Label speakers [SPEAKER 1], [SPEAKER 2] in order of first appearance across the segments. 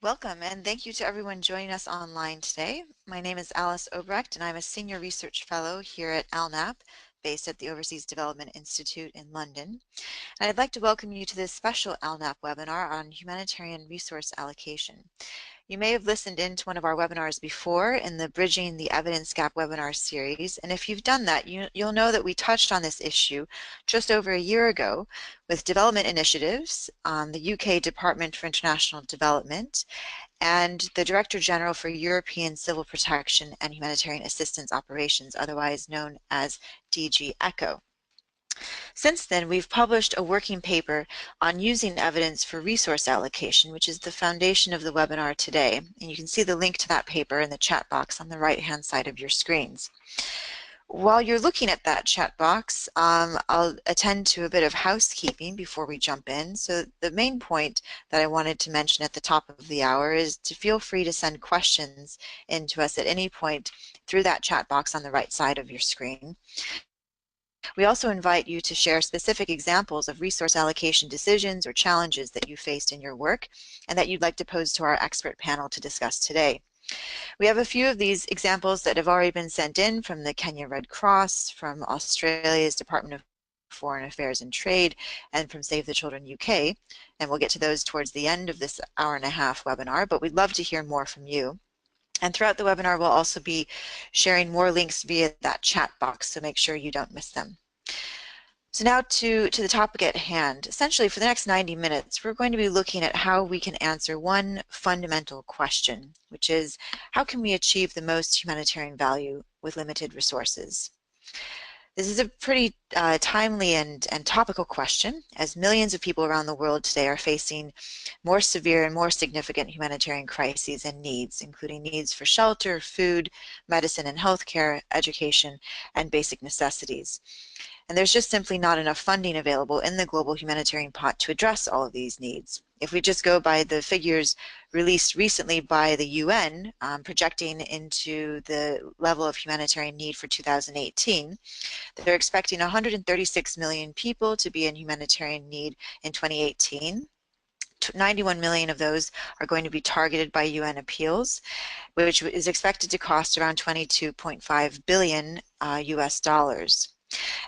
[SPEAKER 1] Welcome and thank you to everyone joining us online today. My name is Alice Obrecht and I'm a Senior Research Fellow here at ALNAP, based at the Overseas Development Institute in London. And I'd like to welcome you to this special ALNAP webinar on humanitarian resource allocation. You may have listened in to one of our webinars before in the Bridging the Evidence Gap webinar series, and if you've done that, you'll know that we touched on this issue just over a year ago with development initiatives, the UK Department for International Development, and the Director General for European Civil Protection and Humanitarian Assistance Operations, otherwise known as DG ECHO. Since then, we've published a working paper on using evidence for resource allocation, which is the foundation of the webinar today. And you can see the link to that paper in the chat box on the right-hand side of your screens. While you're looking at that chat box, I'll attend to a bit of housekeeping before we jump in. So the main point that I wanted to mention at the top of the hour is to feel free to send questions in to us at any point through that chat box on the right side of your screen. We also invite you to share specific examples of resource allocation decisions or challenges that you faced in your work and that you'd like to pose to our expert panel to discuss today. We have a few of these examples that have already been sent in from the Kenya Red Cross, from Australia's Department of Foreign Affairs and Trade, and from Save the Children UK, and we'll get to those towards the end of this hour-and-a-half webinar, but we'd love to hear more from you. And throughout the webinar, we'll also be sharing more links via that chat box, so make sure you don't miss them. So now to the topic at hand. Essentially, for the next 90 minutes, we're going to be looking at how we can answer one fundamental question, which is, how can we achieve the most humanitarian value with limited resources? This is a pretty timely and topical question, as millions of people around the world today are facing more severe and more significant humanitarian crises and needs, including needs for shelter, food, medicine and healthcare, education, and basic necessities. And there's just simply not enough funding available in the global humanitarian pot to address all of these needs. If we just go by the figures released recently by the UN, projecting into the level of humanitarian need for 2018, they're expecting 136 million people to be in humanitarian need in 2018. 91 million of those are going to be targeted by UN appeals, which is expected to cost around 22.5 billion US dollars.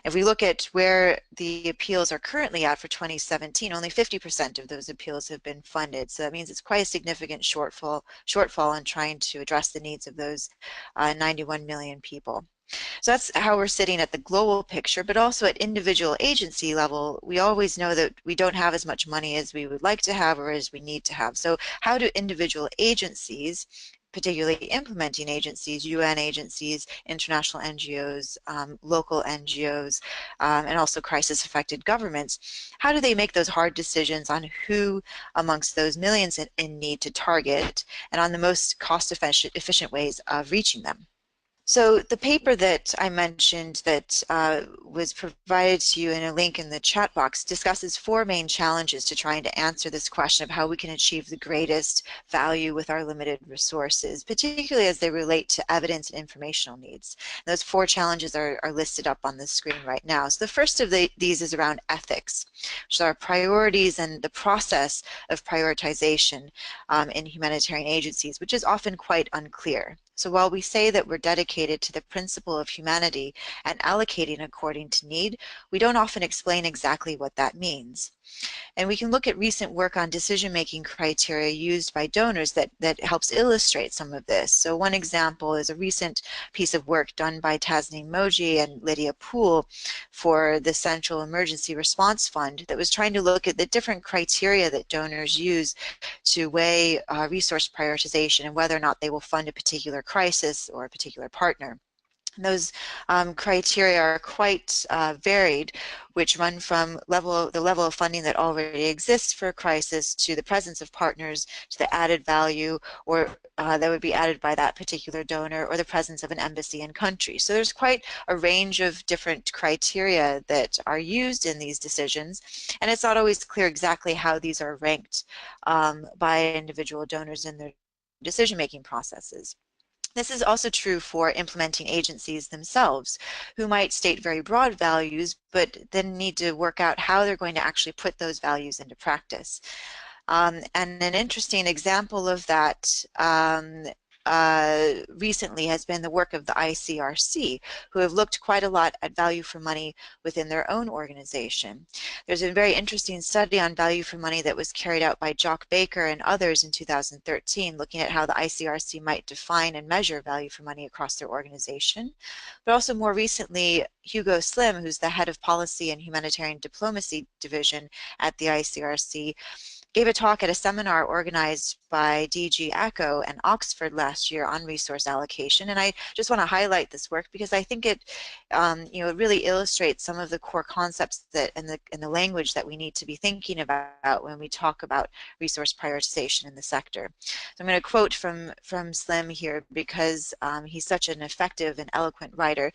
[SPEAKER 1] If we look at where the appeals are currently at for 2017, only 50% of those appeals have been funded. So that means it's quite a significant shortfall in trying to address the needs of those 91 million people. So that's how we're sitting at the global picture, but also at individual agency level, we always know that we don't have as much money as we would like to have or as we need to have. So how do individual agencies, particularly implementing agencies, UN agencies, international NGOs, local NGOs, and also crisis-affected governments, how do they make those hard decisions on who amongst those millions in need to target and on the most cost-efficient ways of reaching them? So the paper that I mentioned that was provided to you in a link in the chat box discusses four main challenges to trying to answer this question of how we can achieve the greatest value with our limited resources, particularly as they relate to evidence and informational needs. And those four challenges are listed up on the screen right now. So the first of these is around ethics, which are priorities and the process of prioritization in humanitarian agencies, which is often quite unclear. So while we say that we're dedicated to the principle of humanity and allocating according to need, we don't often explain exactly what that means. And we can look at recent work on decision-making criteria used by donors that helps illustrate some of this. So one example is a recent piece of work done by Tasneem Moji and Lydia Poole for the Central Emergency Response Fund that was trying to look at the different criteria that donors use to weigh resource prioritization and whether or not they will fund a particular crisis or a particular partner. Those criteria are quite varied, which run from the level of funding that already exists for a crisis to the presence of partners, to the added value or that would be added by that particular donor, or the presence of an embassy in country. So there's quite a range of different criteria that are used in these decisions, and it's not always clear exactly how these are ranked by individual donors in their decision-making processes. This is also true for implementing agencies themselves, who might state very broad values, but then need to work out how they're going to actually put those values into practice. And an interesting example of that recently has been the work of the ICRC, who have looked quite a lot at value for money within their own organization. There's a very interesting study on value for money that was carried out by Jock Baker and others in 2013, looking at how the ICRC might define and measure value for money across their organization. But also more recently, Hugo Slim, who's the head of policy and humanitarian diplomacy division at the ICRC, gave a talk at a seminar organized by DG ECHO and Oxford last year on resource allocation. And I just want to highlight this work because I think it, it really illustrates some of the core concepts that and the language that we need to be thinking about when we talk about resource prioritization in the sector. So I'm going to quote from Slim here because he's such an effective and eloquent writer.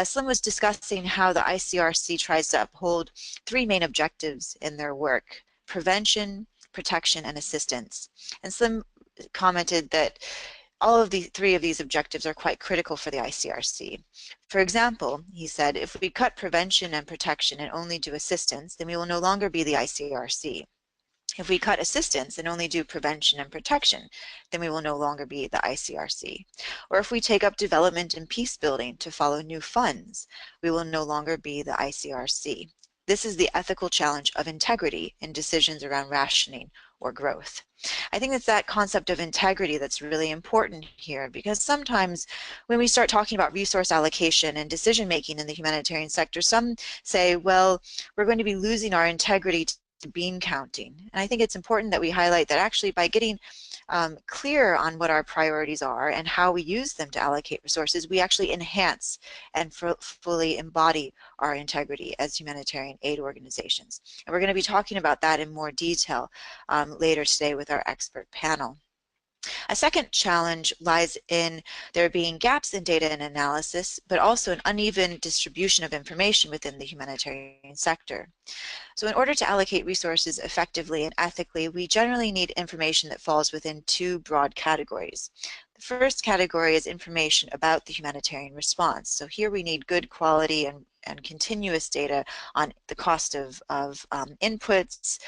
[SPEAKER 1] Slim was discussing how the ICRC tries to uphold three main objectives in their work: prevention, protection, and assistance. And Slim commented that all of the three of these objectives are quite critical for the ICRC. For example, he said, if we cut prevention and protection and only do assistance, then we will no longer be the ICRC. If we cut assistance and only do prevention and protection, then we will no longer be the ICRC. Or if we take up development and peace building to follow new funds, we will no longer be the ICRC. This is the ethical challenge of integrity in decisions around rationing or growth. I think it's that concept of integrity that's really important here, because sometimes when we start talking about resource allocation and decision making in the humanitarian sector, some say, well, we're going to be losing our integrity to bean counting. And I think it's important that we highlight that actually by getting clear on what our priorities are and how we use them to allocate resources, we actually enhance and fully embody our integrity as humanitarian aid organizations. And we're going to be talking about that in more detail later today with our expert panel. A second challenge lies in there being gaps in data and analysis, but also an uneven distribution of information within the humanitarian sector. So in order to allocate resources effectively and ethically, we generally need information that falls within two broad categories. The first category is information about the humanitarian response. So here we need good quality and continuous data on the cost of inputs,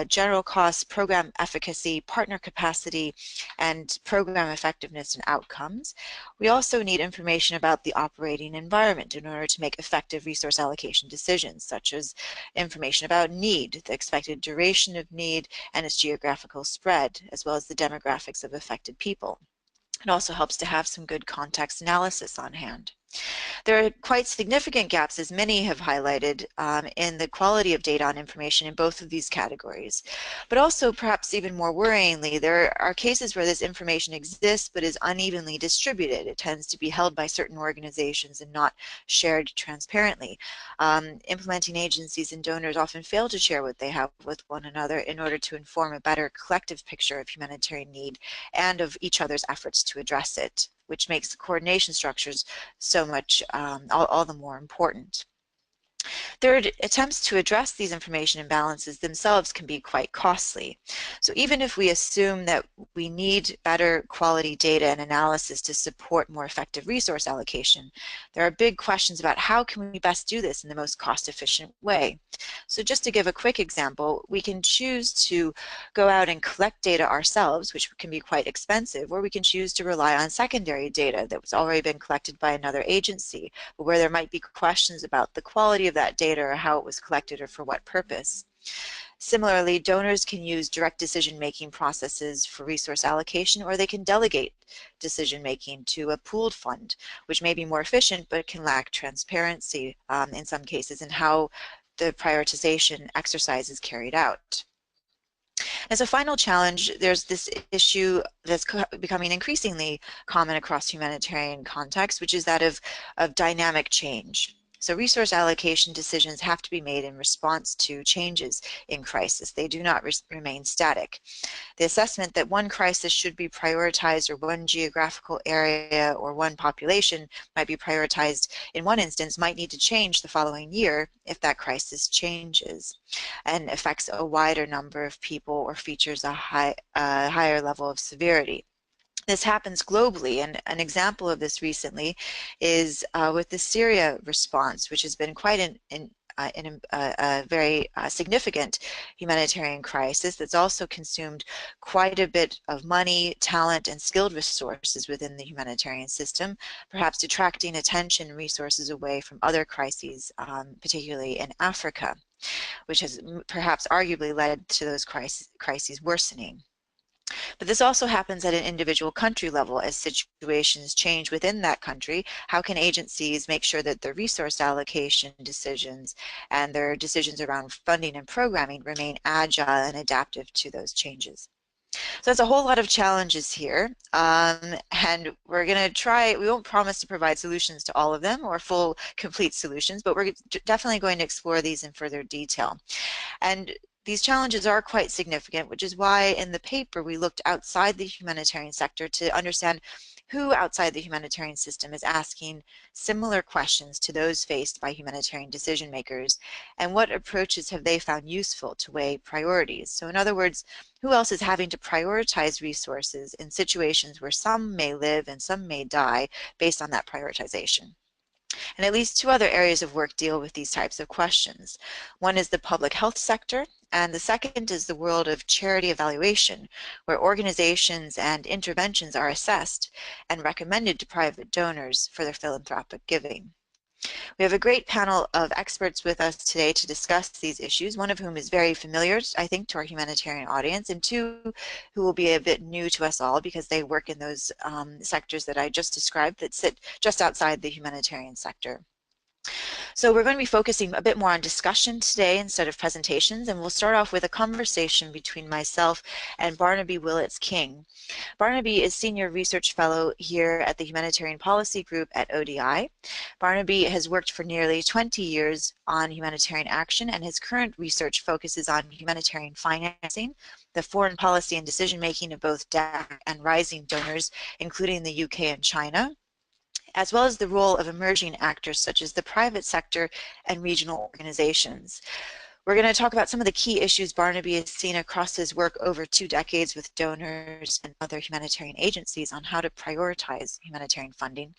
[SPEAKER 1] general costs, program efficacy, partner capacity, and program effectiveness and outcomes. We also need information about the operating environment in order to make effective resource allocation decisions, such as information about need, the expected duration of need, and its geographical spread, as well as the demographics of affected people. It also helps to have some good context analysis on hand. There are quite significant gaps, as many have highlighted, in the quality of data on information in both of these categories. But also, perhaps even more worryingly, there are cases where this information exists but is unevenly distributed. It tends to be held by certain organizations and not shared transparently. Implementing agencies and donors often fail to share what they have with one another in order to inform a better collective picture of humanitarian need and of each other's efforts to address it, which makes the coordination structures so much all the more important. Third, attempts to address these information imbalances themselves can be quite costly. So even if we assume that we need better quality data and analysis to support more effective resource allocation, there are big questions about how can we best do this in the most cost-efficient way. So just to give a quick example, we can choose to go out and collect data ourselves, which can be quite expensive, or we can choose to rely on secondary data that was already been collected by another agency, but where there might be questions about the quality of that data or how it was collected or for what purpose. Similarly, donors can use direct decision-making processes for resource allocation, or they can delegate decision-making to a pooled fund, which may be more efficient but can lack transparency in some cases in how the prioritization exercise is carried out. As a final challenge, there's this issue that's becoming increasingly common across humanitarian contexts, which is that of dynamic change. So resource allocation decisions have to be made in response to changes in crisis. They do not remain static. The assessment that one crisis should be prioritized, or one geographical area or one population might be prioritized in one instance, might need to change the following year if that crisis changes and affects a wider number of people or features a higher level of severity. This happens globally, and an example of this recently is with the Syria response, which has been quite in a very significant humanitarian crisis that's also consumed quite a bit of money, talent, and skilled resources within the humanitarian system, perhaps detracting attention and resources away from other crises, particularly in Africa, which has perhaps arguably led to those crises worsening. But this also happens at an individual country level as situations change within that country. How can agencies make sure that their resource allocation decisions and their decisions around funding and programming remain agile and adaptive to those changes? So that's a whole lot of challenges here, and we're going to try, we won't promise to provide solutions to all of them or full, complete solutions, but we're definitely going to explore these in further detail. And these challenges are quite significant, which is why in the paper we looked outside the humanitarian sector to understand who outside the humanitarian system is asking similar questions to those faced by humanitarian decision makers, and what approaches have they found useful to weigh priorities. So in other words, who else is having to prioritize resources in situations where some may live and some may die based on that prioritization? And at least two other areas of work deal with these types of questions. One is the public health sector, and the second is the world of charity evaluation, where organizations and interventions are assessed and recommended to private donors for their philanthropic giving. We have a great panel of experts with us today to discuss these issues, one of whom is very familiar, I think, to our humanitarian audience, and two who will be a bit new to us all because they work in those sectors that I just described that sit just outside the humanitarian sector. So we're going to be focusing a bit more on discussion today instead of presentations, and we'll start off with a conversation between myself and Barnaby Willits-King. Barnaby is Senior Research Fellow here at the Humanitarian Policy Group at ODI. Barnaby has worked for nearly 20 years on humanitarian action, and his current research focuses on humanitarian financing, the foreign policy and decision-making of both DFAT and rising donors, including the UK and China, as well as the role of emerging actors such as the private sector and regional organizations. We're going to talk about some of the key issues Barnaby has seen across his work over 2 decades with donors and other humanitarian agencies on how to prioritize humanitarian funding.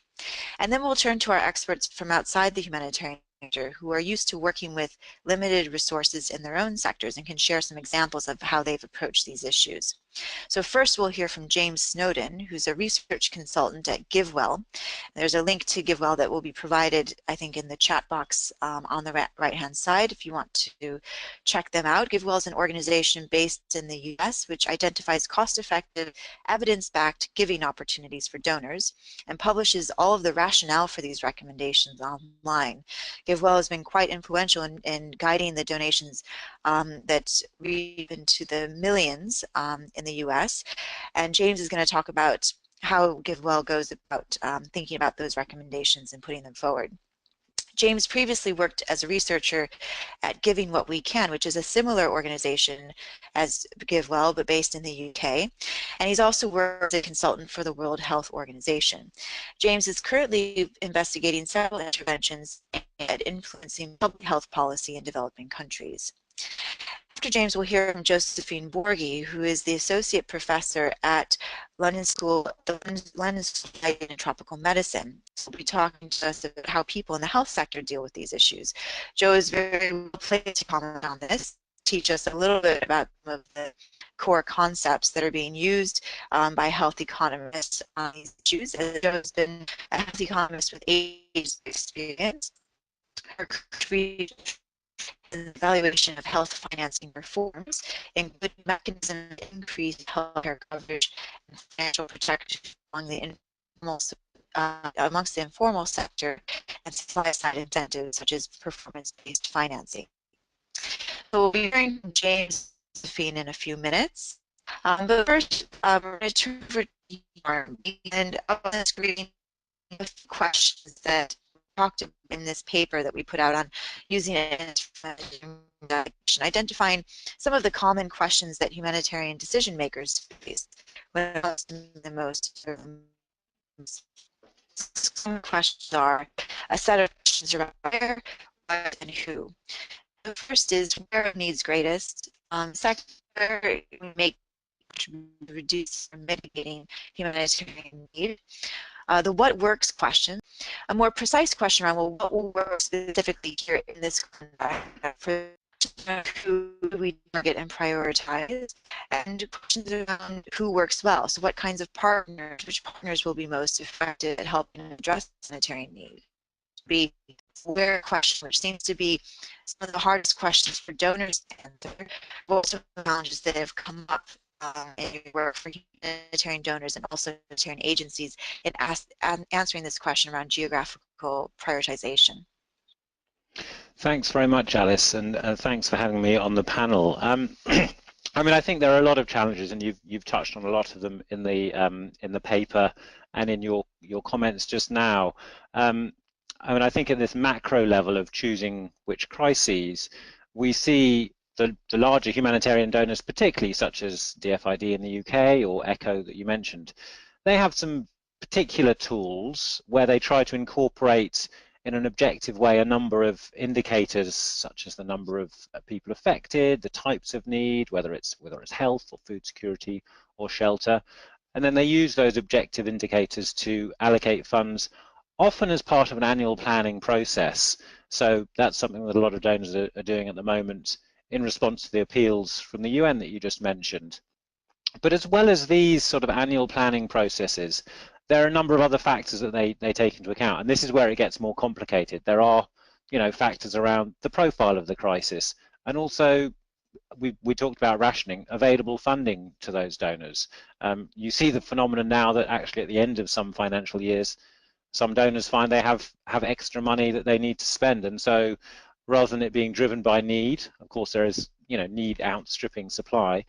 [SPEAKER 1] And then we'll turn to our experts from outside the humanitarian sector who are used to working with limited resources in their own sectors and can share some examples of how they've approached these issues. So first we'll hear from James Snowden, who's a research consultant at GiveWell. There's a link to GiveWell that will be provided, I think, in the chat box on the right-hand side if you want to check them out. GiveWell is an organization based in the US which identifies cost-effective, evidence-backed giving opportunities for donors and publishes all of the rationale for these recommendations online. GiveWell has been quite influential in guiding the donations that reach into the millions in the US, and James is going to talk about how GiveWell goes about thinking about those recommendations and putting them forward. James previously worked as a researcher at Giving What We Can, which is a similar organization as GiveWell, but based in the UK. And he's also worked as a consultant for the World Health Organization. James is currently investigating several interventions at influencing public health policy in developing countries. After James, we'll hear from Josephine Borghi, who is the Associate Professor at London School of Tropical Medicine. She'll be talking to us about how people in the health sector deal with these issues. Jo is very well placed to comment on this, teach us a little bit about some of the core concepts that are being used by health economists on these issues. Jo has been a health economist with 8 years of experience. Her research evaluation of health financing reforms, including mechanisms to increase healthcare coverage and financial protection amongst the informal sector and supply-side incentives such as performance-based financing. So we'll be hearing from James and Josephine in a few minutes. But first, we're going to turn over to you, Barnaby, and up on the screen a few questions that we talked about in this paper that we put out on using it identifying some of the common questions that humanitarian decision makers face when it comes to the most common questions are a set of questions about where, what, and who. The first is where needs greatest. Second, where we make reduce or mitigating humanitarian need. The what works question. a more precise question around, well, what will work specifically here in this context for who we target and prioritize, and questions around who works well. So what kinds of partners, which partners will be most effective at helping address sanitary need? Be where question, which seems to be some of the hardest questions for donors to answer, but also challenges that have come up in your work for humanitarian donors and also humanitarian agencies in answering this question around geographical prioritization.
[SPEAKER 2] Thanks very much, Alice, and thanks for having me on the panel. I mean, I think there are a lot of challenges, and you've touched on a lot of them in the paper and in your comments just now. I mean, I think at this macro level of choosing which crises, we see the larger humanitarian donors, particularly such as DFID in the UK or ECHO that you mentioned, they have some particular tools where they try to incorporate in an objective way a number of indicators, such as the number of people affected, the types of need, whether it's health or food security or shelter, and then they use those objective indicators to allocate funds, often as part of an annual planning process. So that's something that a lot of donors are doing at the moment in response to the appeals from the UN that you just mentioned. But as well as these sort of annual planning processes, there are a number of other factors that they take into account, and this is where it gets more complicated. There are, factors around the profile of the crisis, and also we talked about rationing, available funding to those donors. You see the phenomenon now that actually at the end of some financial years, some donors find they have extra money that they need to spend, and so rather than it being driven by need, of course there is need outstripping supply,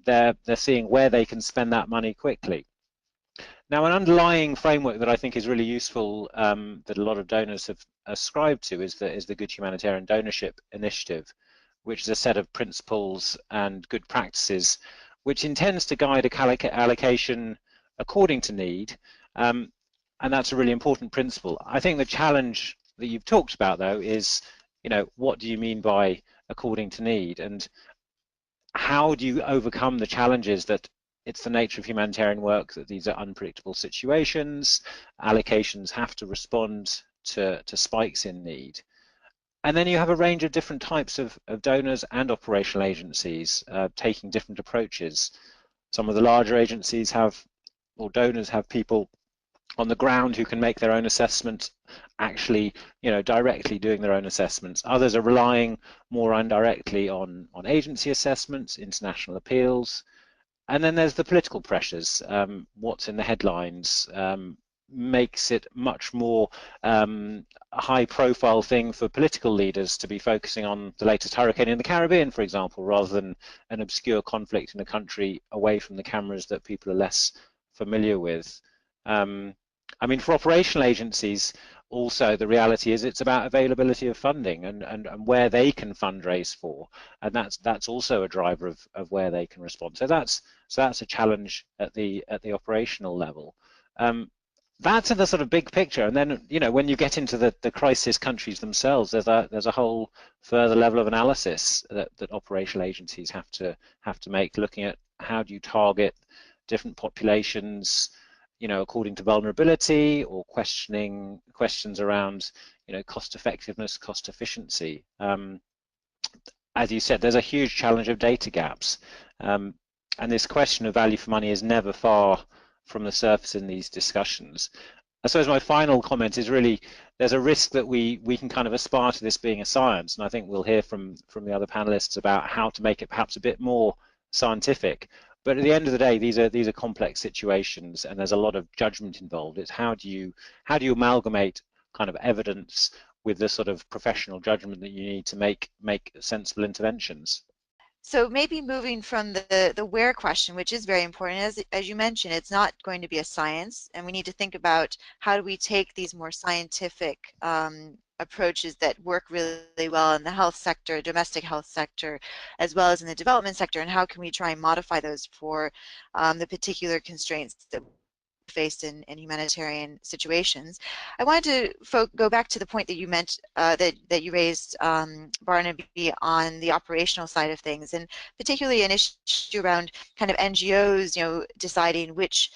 [SPEAKER 2] they're seeing where they can spend that money quickly. Now, an underlying framework that I think is really useful that a lot of donors have ascribed to is the Good Humanitarian Donorship Initiative, which is a set of principles and good practices which intends to guide allocation according to need, and that's a really important principle. I think the challenge that you've talked about, though, is what do you mean by according to need, and how do you overcome the challenges that it's the nature of humanitarian work that these are unpredictable situations, allocations have to respond to spikes in need. And then you have a range of different types of donors and operational agencies taking different approaches. Some of the larger agencies or donors have people on the ground who can make their own assessment, actually, directly doing their own assessments. Others are relying more indirectly on agency assessments, international appeals. And then there's the political pressures. What's in the headlines makes it much more a high-profile thing for political leaders to be focusing on the latest hurricane in the Caribbean, for example, rather than an obscure conflict in a country away from the cameras that people are less familiar with. I mean, for operational agencies, also the reality is it's about availability of funding and where they can fundraise for, and that's also a driver of where they can respond. So that's a challenge at the operational level. That's in the sort of big picture, and then when you get into the crisis countries themselves, there's a whole further level of analysis that operational agencies have to make, looking at how do you target different populations, according to vulnerability, or questions around, cost effectiveness, cost efficiency. As you said, there's a huge challenge of data gaps, and this question of value for money is never far from the surface in these discussions. I suppose my final comment is really there's a risk that we can kind of aspire to this being a science, and I think we'll hear from the other panelists about how to make it perhaps a bit more scientific. But at the end of the day, these are complex situations, and there's a lot of judgment involved. It's how do you amalgamate kind of evidence with the sort of professional judgment that you need to make sensible interventions.
[SPEAKER 1] So maybe moving from the where question, which is very important, as you mentioned, it's not going to be a science, and we need to think about how do we take these more scientific approaches that work really well in the health sector, domestic health sector, as well as in the development sector, and how can we try and modify those for the particular constraints that faced in humanitarian situations. I wanted to go back to the point that you meant that you raised, Barnaby, on the operational side of things, and particularly an issue around kind of NGOs, deciding which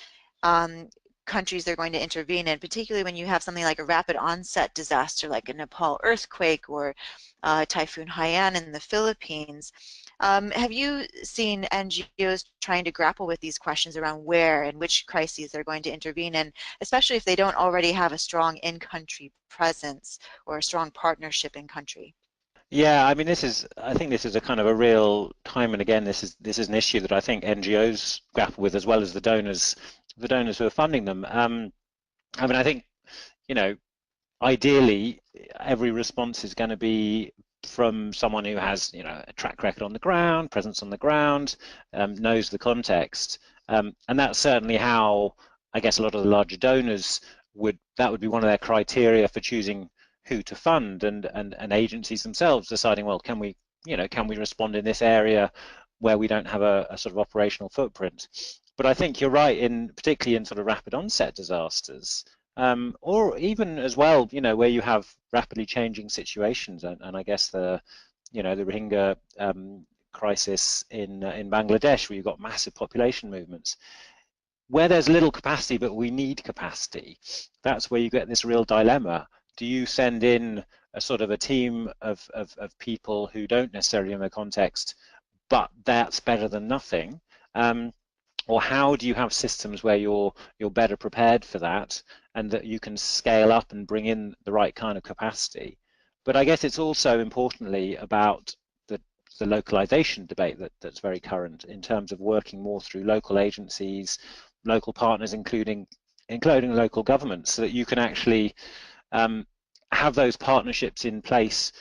[SPEAKER 1] countries they're going to intervene in, particularly when you have something like a rapid onset disaster like a Nepal earthquake or Typhoon Haiyan in the Philippines. Have you seen NGOs trying to grapple with these questions around where and which crises they're going to intervene in, especially if they don't already have a strong in-country presence or a strong partnership in country?
[SPEAKER 2] Yeah, I mean, I think this is a kind of a real time and again, this is an issue that I think NGOs grapple with as well as the donors who are funding them. I mean, I think, you know, ideally, every response is going to be from someone who has, a track record on the ground, presence on the ground, knows the context, and that's certainly how I guess a lot of the larger donors that would be one of their criteria for choosing who to fund, and agencies themselves deciding, well, can we respond in this area where we don't have a sort of operational footprint. But I think you're right, particularly in sort of rapid onset disasters, or even as well, where you have rapidly changing situations, and I guess the Rohingya crisis in Bangladesh, where you've got massive population movements, where there's little capacity but we need capacity. That's where you get this real dilemma. Do you send in a sort of a team of people who don't necessarily know the context, but that's better than nothing? Or how do you have systems where you're better prepared for that, and that you can scale up and bring in the right kind of capacity? But I guess it's also importantly about the localization debate that's very current in terms of working more through local agencies, local partners, including local governments, so that you can actually have those partnerships in place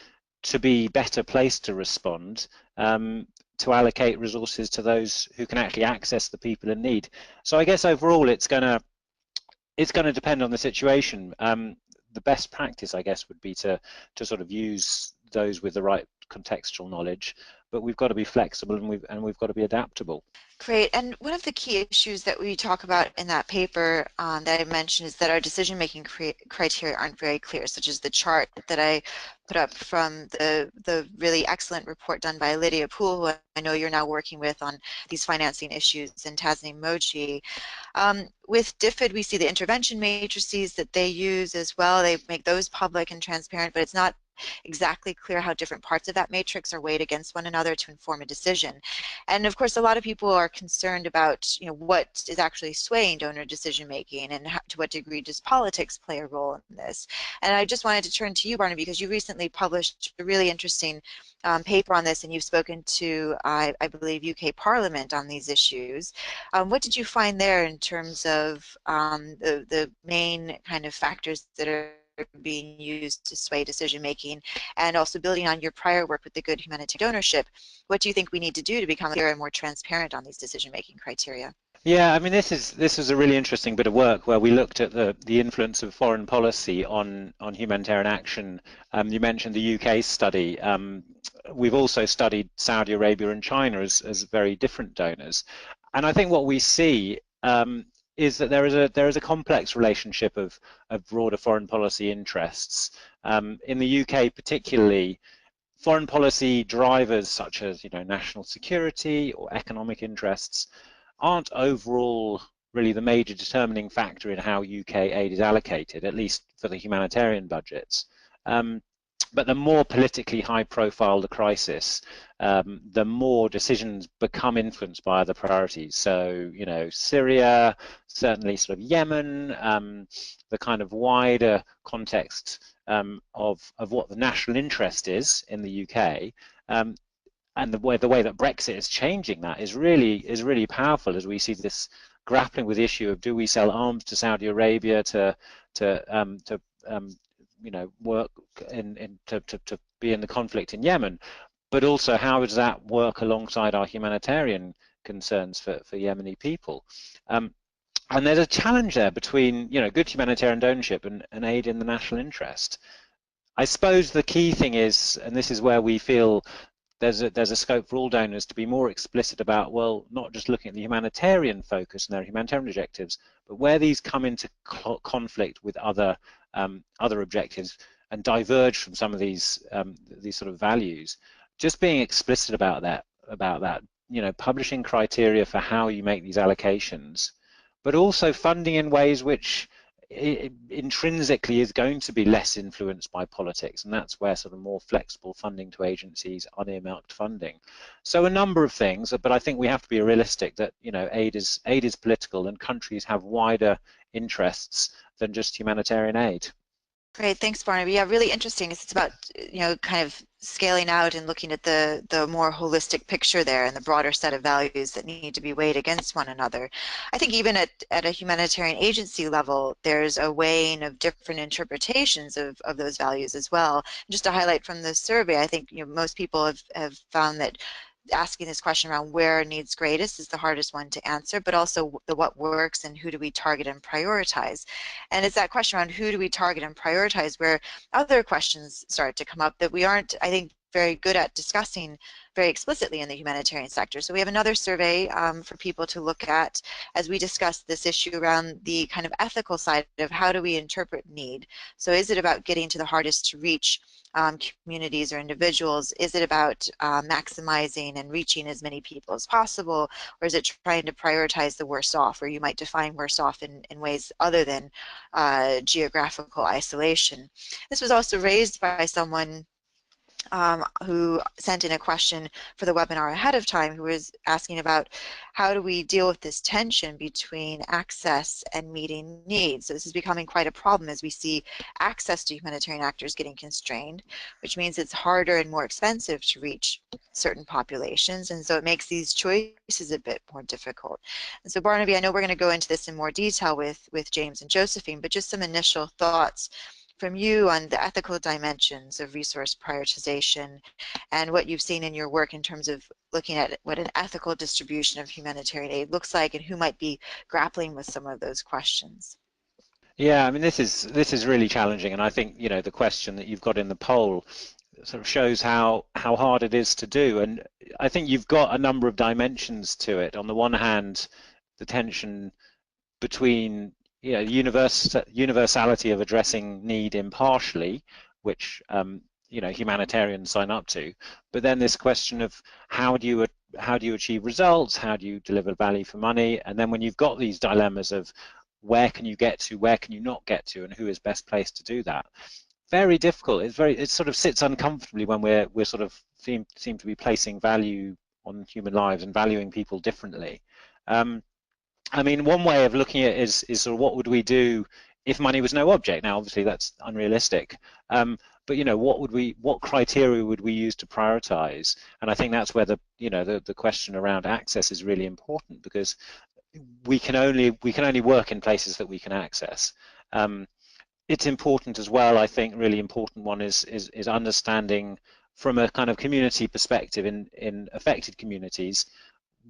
[SPEAKER 2] to be better placed to respond, to allocate resources to those who can actually access the people in need. So I guess overall it's going to depend on the situation. The best practice, I guess, would be to sort of use those with the right contextual knowledge, but we've got to be flexible, and we've got to be adaptable.
[SPEAKER 1] Great. And one of the key issues that we talk about in that paper that I mentioned is that our decision-making criteria aren't very clear, such as the chart that I put up from the really excellent report done by Lydia Poole, who I know you're now working with on these financing issues, and Tasneem Moji. With DFAT, we see the intervention matrices that they use as well. They make those public and transparent, but it's not exactly clear how different parts of that matrix are weighed against one another to inform a decision. And of course, a lot of people are concerned about, what is actually swaying donor decision making, and to what degree does politics play a role in this. And I just wanted to turn to you, Barnaby, because you recently published a really interesting paper on this, and you've spoken to, I believe, UK Parliament on these issues. What did you find there in terms of the main kind of factors that are being used to sway decision making, and also building on your prior work with the good humanitarian donorship, what do you think we need to do to become clearer and more transparent on these decision making criteria?
[SPEAKER 2] Yeah, I mean, this is a really interesting bit of work where we looked at the influence of foreign policy on humanitarian action. You mentioned the UK study. We've also studied Saudi Arabia and China as very different donors, and I think what we see is that there is a complex relationship of broader foreign policy interests. In the UK, particularly, foreign policy drivers such as national security or economic interests aren't overall really the major determining factor in how UK aid is allocated, at least for the humanitarian budgets. But the more politically high profile the crisis, the more decisions become influenced by other priorities. So, Syria, certainly sort of Yemen, the kind of wider context of what the national interest is in the UK, and the way that Brexit is changing that is really powerful, as we see this grappling with the issue of, do we sell arms to Saudi Arabia to work to be in the conflict in Yemen, but also how does that work alongside our humanitarian concerns for Yemeni people? And there's a challenge there between good humanitarian donorship and aid in the national interest. I suppose the key thing is, and this is where we feel there's a scope for all donors to be more explicit about, well, not just looking at the humanitarian focus and their humanitarian objectives, but where these come into conflict with other objectives and diverge from some of these sort of values. Just being explicit about that, publishing criteria for how you make these allocations, but also funding in ways which intrinsically is going to be less influenced by politics, and that's where sort of more flexible funding to agencies, unearmarked funding. So a number of things, but I think we have to be realistic that aid is political, and countries have wider interests than just humanitarian aid.
[SPEAKER 1] Great, thanks, Barnaby. Yeah, really interesting. It's about, kind of scaling out and looking at the more holistic picture there and the broader set of values that need to be weighed against one another. I think even at a humanitarian agency level, there's a weighing of different interpretations of those values as well. Just to highlight from the survey, I think most people have found that asking this question around where needs greatest is the hardest one to answer, but also the what works and who do we target and prioritize. And it's that question around who do we target and prioritize where other questions start to come up that we aren't, I think, very good at discussing very explicitly in the humanitarian sector. So we have another survey for people to look at as we discuss this issue around the kind of ethical side of how do we interpret need. So is it about getting to the hardest to reach communities or individuals? Is it about maximizing and reaching as many people as possible? Or is it trying to prioritize the worst off, where you might define worst off in ways other than geographical isolation? This was also raised by someone who sent in a question for the webinar ahead of time, who was asking about how do we deal with this tension between access and meeting needs. So this is becoming quite a problem as we see access to humanitarian actors getting constrained, which means it's harder and more expensive to reach certain populations, and so it makes these choices a bit more difficult. And so Barnaby, I know we're going to go into this in more detail with James and Josephine, but just some initial thoughts from you on the ethical dimensions of resource prioritization and what you've seen in your work in terms of looking at what an ethical distribution of humanitarian aid looks like and who might be grappling with some of those questions.
[SPEAKER 2] Yeah, I mean, this is really challenging, and I think the question that you've got in the poll sort of shows how hard it is to do. And I think you've got a number of dimensions to it. On the one hand, the tension between universality of addressing need impartially, which humanitarians sign up to, but then this question of how do you achieve results, how do you deliver value for money, and then when you've got these dilemmas of where can you get to, where can you not get to, and who is best placed to do that. Very difficult. It sort of sits uncomfortably when we're sort of seem to be placing value on human lives and valuing people differently. I mean, one way of looking at it is sort of what would we do if money was no object? Now, obviously, that's unrealistic. But what criteria would we use to prioritize? And I think that's where the question around access is really important, because we can only work in places that we can access. It's important as well. I think really important one is understanding from a kind of community perspective in affected communities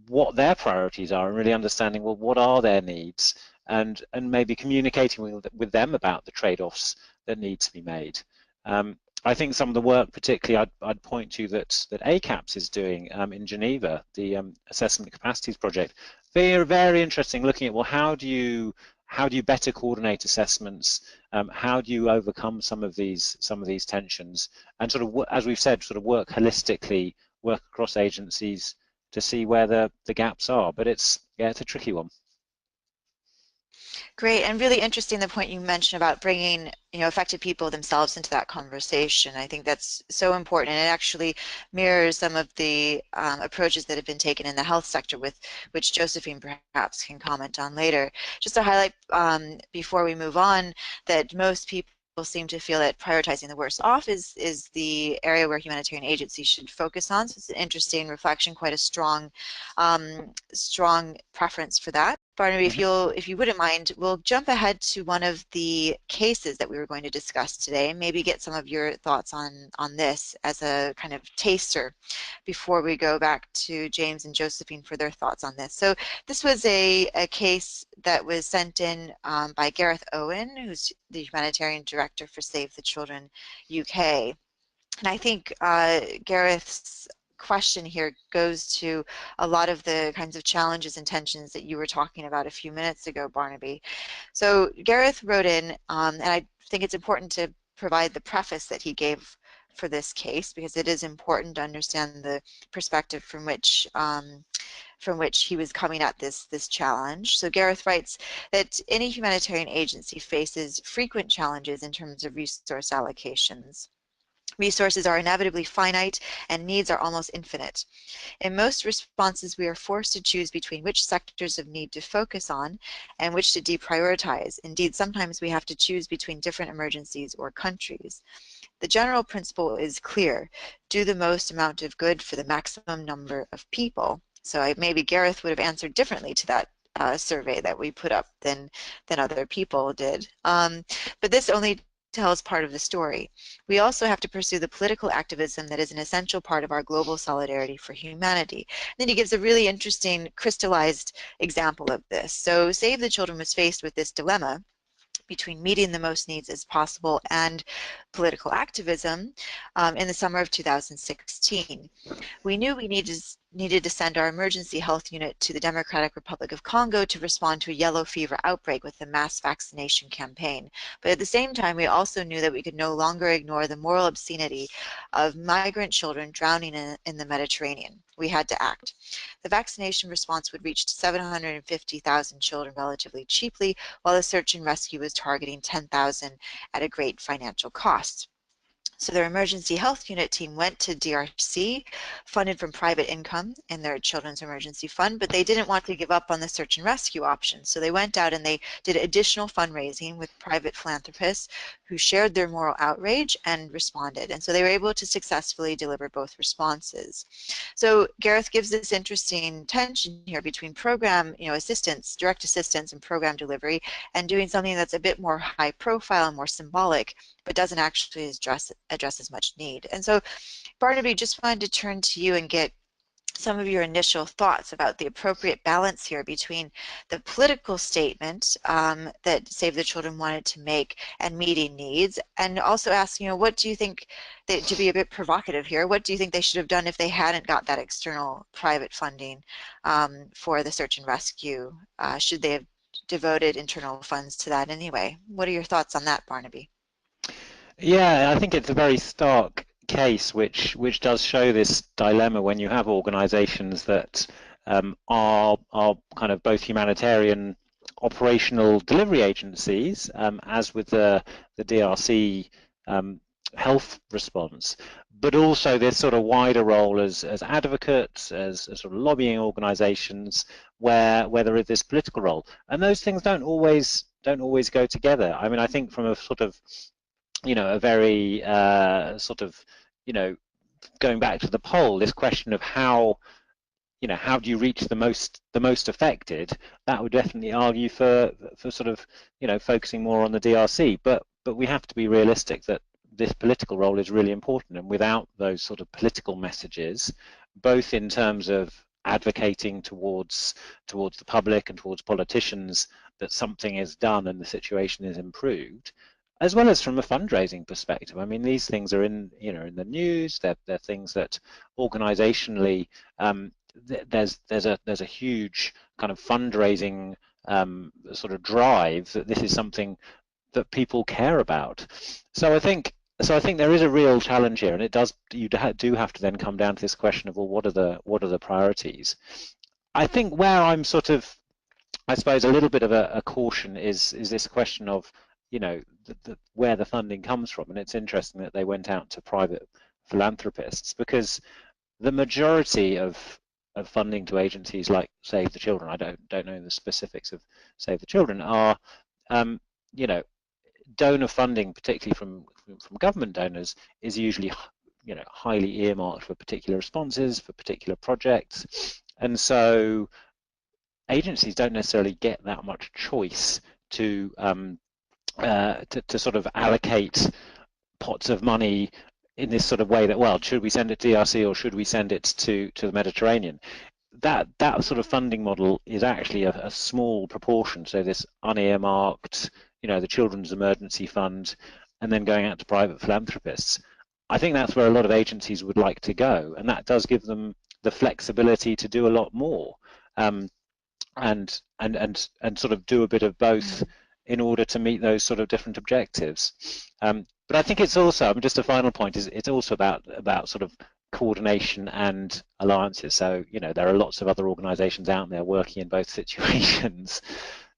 [SPEAKER 2] what their priorities are, and really understanding, well, what are their needs, and maybe communicating with them about the trade-offs that need to be made. I think some of the work, particularly I'd point to that ACAPS is doing in Geneva, the Assessment Capacities Project. Very, very interesting, looking at, well, how do you better coordinate assessments? How do you overcome some of these tensions? And sort of, as we've said, sort of work holistically, work across agencies to see where the gaps are. But it's a tricky one.
[SPEAKER 1] Great, and really interesting the point you mentioned about bringing affected people themselves into that conversation. I think that's so important, and it actually mirrors some of the approaches that have been taken in the health sector, with which Josephine perhaps can comment on later. Just to highlight before we move on, that most people seem to feel that prioritizing the worst off is the area where humanitarian agencies should focus on. So it's an interesting reflection, quite a strong preference for that. Barnaby, if you wouldn't mind, we'll jump ahead to one of the cases that we were going to discuss today, and maybe get some of your thoughts on this as a kind of taster before we go back to James and Josephine for their thoughts on this. So this was a case that was sent in by Gareth Owen, who's the Humanitarian Director for Save the Children UK. And I think Gareth's question here goes to a lot of the kinds of challenges and tensions that you were talking about a few minutes ago, Barnaby. So Gareth wrote in, and I think it's important to provide the preface that he gave for this case, because it is important to understand the perspective from which from which he was coming at this challenge. So Gareth writes that any humanitarian agency faces frequent challenges in terms of resource allocations. Resources are inevitably finite and needs are almost infinite. In most responses, we are forced to choose between which sectors of need to focus on and which to deprioritize. Indeed, sometimes we have to choose between different emergencies or countries. The general principle is clear: do the most amount of good for the maximum number of people. So maybe Gareth would have answered differently to that survey that we put up than other people did. But this only tells part of the story. We also have to pursue the political activism that is an essential part of our global solidarity for humanity. And then he gives a really interesting crystallized example of this. So Save the Children was faced with this dilemma between meeting the most needs as possible and political activism in the summer of 2016. We knew we needed to send our emergency health unit to the Democratic Republic of Congo to respond to a yellow fever outbreak with a mass vaccination campaign. But at the same time, we also knew that we could no longer ignore the moral obscenity of migrant children drowning in the Mediterranean. We had to act. The vaccination response would reach 750,000 children relatively cheaply, while the search and rescue was targeting 10,000 at a great financial cost. So their emergency health unit team went to DRC, funded from private income in their children's emergency fund, but they didn't want to give up on the search and rescue option. So they went out and they did additional fundraising with private philanthropists who shared their moral outrage and responded. And so they were able to successfully deliver both responses. So Gareth gives this interesting tension here between program, assistance, direct assistance and program delivery, and doing something that's a bit more high profile and more symbolic, but doesn't actually address as much need. And so, Barnaby, just wanted to turn to you and get some of your initial thoughts about the appropriate balance here between the political statement that Save the Children wanted to make and meeting needs, and also ask, what do you think, to be a bit provocative here, what do you think they should have done if they hadn't got that external private funding for the search and rescue? Should they have devoted internal funds to that anyway? What are your thoughts on that, Barnaby?
[SPEAKER 2] Yeah, I think it's a very stark case which does show this dilemma when you have organizations that are kind of both humanitarian operational delivery agencies, as with the DRC health response, but also this sort of wider role as advocates, as sort of lobbying organizations where there is this political role. And those things don't always go together. I mean, I think from a sort of a very sort of, going back to the poll, this question of how do you reach the most affected, that would definitely argue for sort of, focusing more on the DRC. But we have to be realistic that this political role is really important, and without those sort of political messages, both in terms of advocating towards the public and towards politicians that something is done and the situation is improved, as well as from a fundraising perspective. I mean, these things are in the news. They're things that organizationally there's a huge kind of fundraising sort of drive that this is something that people care about. So I think there is a real challenge here, and you do have to then come down to this question of, well, what are the priorities? I think where I'm sort of, I suppose, a little bit of a caution is this question of, where the funding comes from. And it's interesting that they went out to private philanthropists, because the majority of funding to agencies like Save the Children, I don't know the specifics of Save the Children, are donor funding, particularly from government donors, is usually highly earmarked for particular responses, for particular projects, and so agencies don't necessarily get that much choice to sort of allocate pots of money in this sort of way that, well, should we send it to DRC or should we send it to the Mediterranean? That sort of funding model is actually a small proportion. So this unearmarked, the Children's Emergency Fund, and then going out to private philanthropists. I think that's where a lot of agencies would like to go, and that does give them the flexibility to do a lot more, and sort of do a bit of both in order to meet those sort of different objectives. But I think it's also, just a final point, is it's also about sort of coordination and alliances. So, there are lots of other organizations out there working in both situations.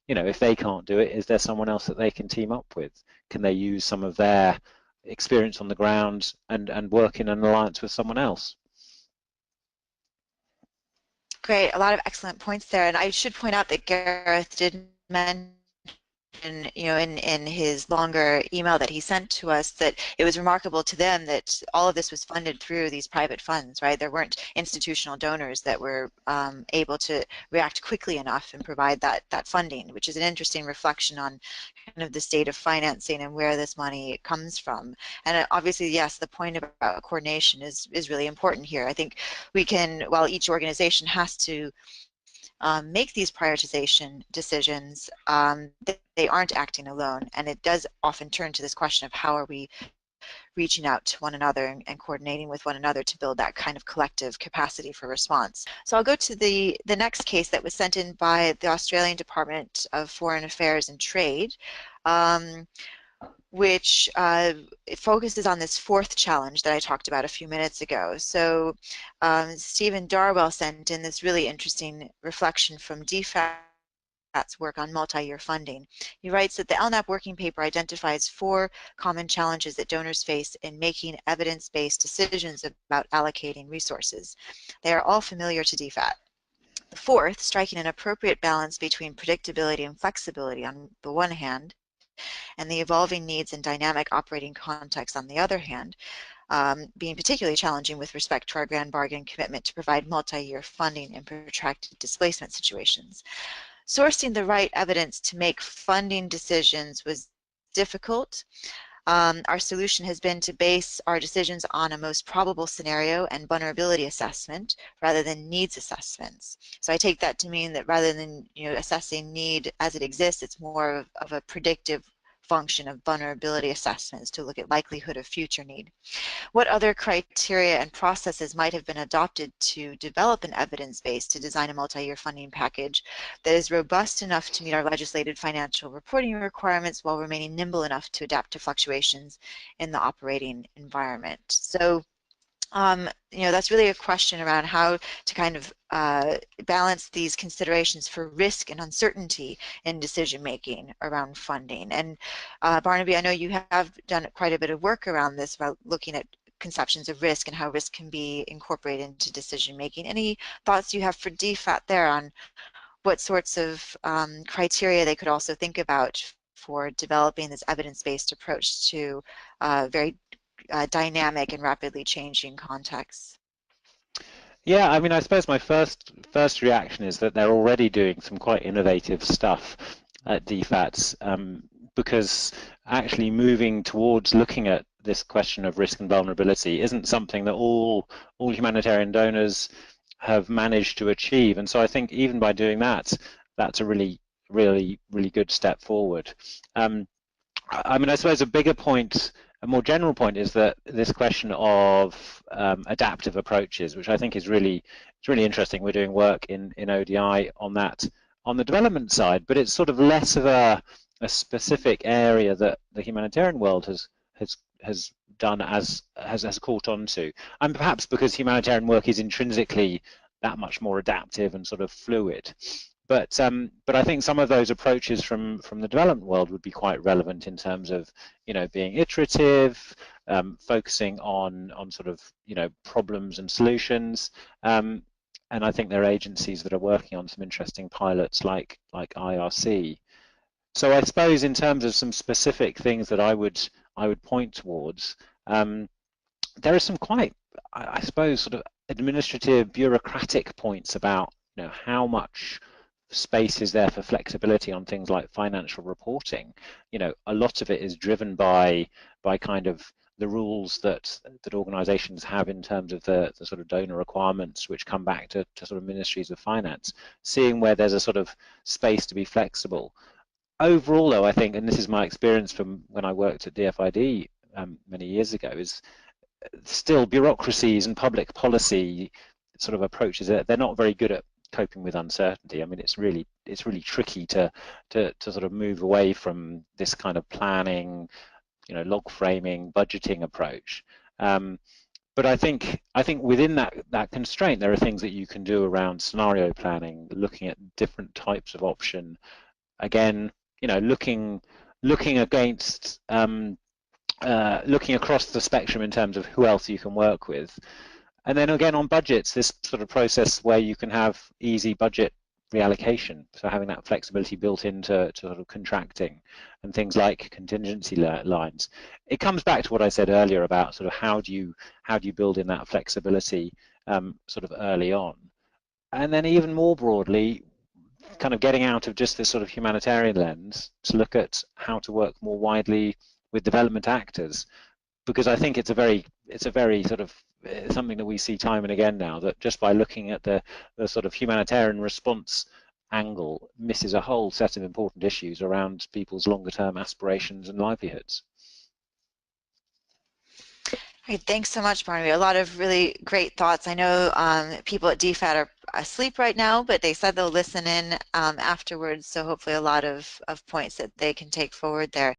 [SPEAKER 2] If they can't do it, is there someone else that they can team up with? Can they use some of their experience on the ground and work in an alliance with someone else?
[SPEAKER 1] Great, a lot of excellent points there. And I should point out that Gareth did mention in his longer email that he sent to us, that it was remarkable to them that all of this was funded through these private funds, right? There weren't institutional donors that were able to react quickly enough and provide that funding, which is an interesting reflection on kind of the state of financing and where this money comes from. And obviously, yes, the point about coordination is really important here. I think we can, while each organization has to make these prioritization decisions, they aren't acting alone. And it does often turn to this question of how are we reaching out to one another and coordinating with one another to build that kind of collective capacity for response. So I'll go to the next case that was sent in by the Australian Department of Foreign Affairs and Trade. Which it focuses on this fourth challenge that I talked about a few minutes ago. So Stephen Darwell sent in this really interesting reflection from DFAT's work on multi-year funding. He writes that the ALNAP working paper identifies 4 common challenges that donors face in making evidence-based decisions about allocating resources. They are all familiar to DFAT. The fourth, striking an appropriate balance between predictability and flexibility on the one hand, and the evolving needs and dynamic operating context on the other hand, being particularly challenging with respect to our grand bargain commitment to provide multi-year funding in protracted displacement situations. Sourcing the right evidence to make funding decisions was difficult. Our solution has been to base our decisions on a most probable scenario and vulnerability assessment rather than needs assessments. So I take that to mean that rather than assessing need as it exists, it's more of a predictive function of vulnerability assessments to look at likelihood of future need. What other criteria and processes might have been adopted to develop an evidence base to design a multi-year funding package that is robust enough to meet our legislated financial reporting requirements while remaining nimble enough to adapt to fluctuations in the operating environment? So that's really a question around how to kind of balance these considerations for risk and uncertainty in decision making around funding. And Barnaby, I know you have done quite a bit of work around this about looking at conceptions of risk and how risk can be incorporated into decision making. Any thoughts you have for DFAT there on what sorts of criteria they could also think about for developing this evidence-based approach to very dynamic and rapidly changing contexts?
[SPEAKER 2] Yeah, I mean, I suppose my first reaction is that they're already doing some quite innovative stuff at DFATs, because actually moving towards looking at this question of risk and vulnerability isn't something that all humanitarian donors have managed to achieve. And so I think even by doing that, that's a really good step forward. I mean, I suppose a bigger point, a more general point, is that this question of adaptive approaches, which I think is really interesting. We're doing work in ODI on that on the development side, but it's sort of less of a specific area that the humanitarian world has done has caught on to, and perhaps because humanitarian work is intrinsically that much more adaptive and sort of fluid. But I think some of those approaches from the development world would be quite relevant in terms of being iterative, focusing on sort of problems and solutions, and I think there are agencies that are working on some interesting pilots like IRC. So I suppose in terms of some specific things that I would point towards, there are some quite, I suppose, sort of administrative, bureaucratic points about how much space is there for flexibility on things like financial reporting. A lot of it is driven by kind of the rules that organizations have in terms of the sort of donor requirements, which come back to sort of ministries of finance, seeing where there's a sort of space to be flexible. Overall, though, I think, and this is my experience from when I worked at DFID many years ago, is still bureaucracies and public policy sort of approaches, they're not very good at coping with uncertainty. I mean, it's really tricky to sort of move away from this kind of planning, log framing, budgeting approach. But but I think within that constraint, there are things that you can do around scenario planning, looking at different types of option. Again, looking against looking across the spectrum in terms of who else you can work with. And then again on budgets, this sort of process where you can have easy budget reallocation, so having that flexibility built into sort of contracting and things like contingency lines. It comes back to what I said earlier about sort of how do you build in that flexibility sort of early on. And then even more broadly, kind of getting out of just this sort of humanitarian lens to look at how to work more widely with development actors, because I think it's a very sort of something that we see time and again now, that just by looking at the sort of humanitarian response angle misses a whole set of important issues around people's longer term aspirations and livelihoods.
[SPEAKER 1] Great, thanks so much, Barnaby. A lot of really great thoughts. I know people at DFAT are asleep right now, but they said they'll listen in afterwards, so hopefully a lot of points that they can take forward there.